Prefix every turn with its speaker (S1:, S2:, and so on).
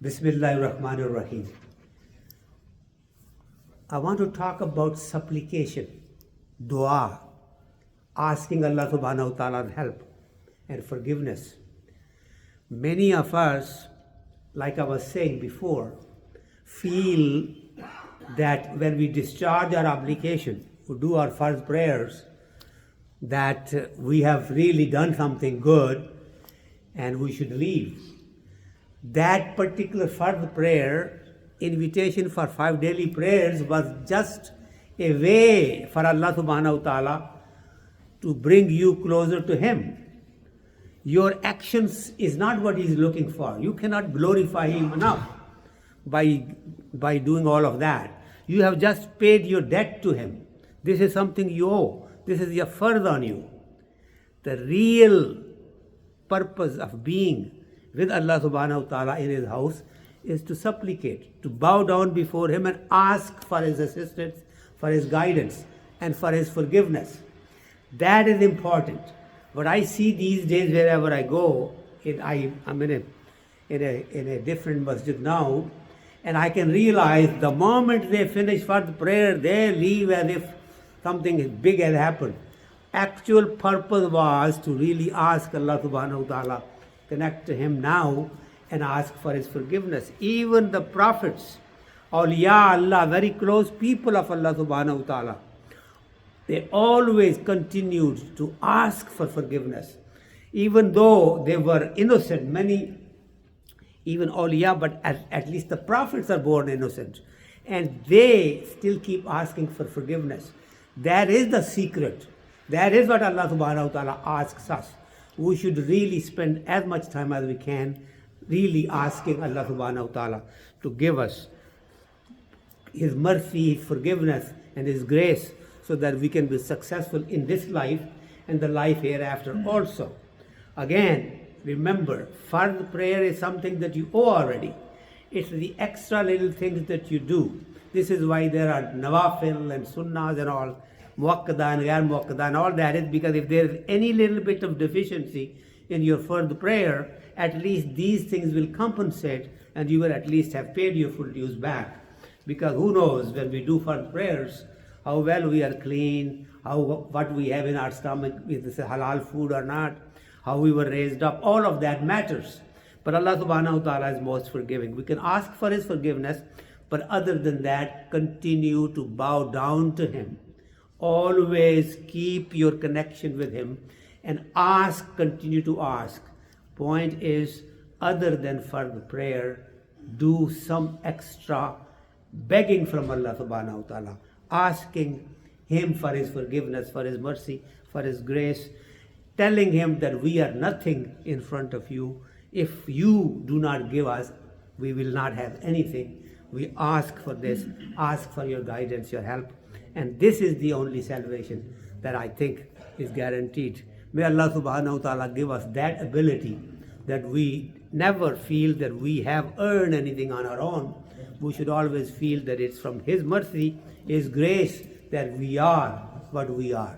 S1: Bismillahirrahmanirrahim. I want to talk about supplication, dua, asking Allah subhanahu wa ta'ala's help and forgiveness. Many of us, like I was saying before, feel that when we discharge our obligation, to do our first prayers, that we have really done something good and we should leave. That particular first prayer, invitation for 5 daily prayers, was just a way for Allah subhanahu wa ta'ala to bring you closer to Him. Your actions is not what He is looking for. You cannot glorify Him enough by doing all of that. You have just paid your debt to Him. This is something you owe. This is your fard on you. The real purpose of being with Allah subhanahu wa ta'ala in His house is to supplicate, to bow down before Him and ask for His assistance, for His guidance, and for His forgiveness. That is important. What I see these days wherever I go, I'm in a different masjid now, and I can realize the moment they finish for the prayer, they leave as if something big has happened. Actual purpose was to really ask Allah subhanahu wa ta'ala, connect to Him now and ask for His forgiveness. Even the prophets, awliya Allah, very close people of Allah subhanahu wa ta'ala, they always continued to ask for forgiveness. Even though they were innocent, many, even awliya, but at least the prophets are born innocent. And they still keep asking for forgiveness. That is the secret. That is what Allah subhanahu wa ta'ala asks us. We should really spend as much time as we can really asking Allah subhanahu wa ta'ala to give us His mercy, His forgiveness and His grace so that we can be successful in this life and the life hereafter also. Again, remember, fard prayer is something that you owe already. It's the extra little things that you do. This is why there are nawafil and sunnahs and all, muakkada and ghair muakkada and all that is because if there is any little bit of deficiency in your fard prayer, at least these things will compensate and you will at least have paid your full dues back. Because who knows when we do fard prayers, how well we are clean, what we have in our stomach, is this halal food or not, how we were raised up, all of that matters. But Allah subhanahu wa ta'ala is most forgiving. We can ask for His forgiveness, but other than that, continue to bow down to Him. Always keep your connection with Him and ask, continue to ask. Point is, other than for the prayer, do some extra begging from Allah subhanahu wa ta'ala, asking Him for His forgiveness, for His mercy, for His grace, telling Him that we are nothing in front of you. If you do not give us, we will not have anything. We ask for this, ask for your guidance, your help. And this is the only salvation that I think is guaranteed. May Allah subhanahu wa ta'ala give us that ability that we never feel that we have earned anything on our own. We should always feel that it's from His mercy, His grace that we are what we are.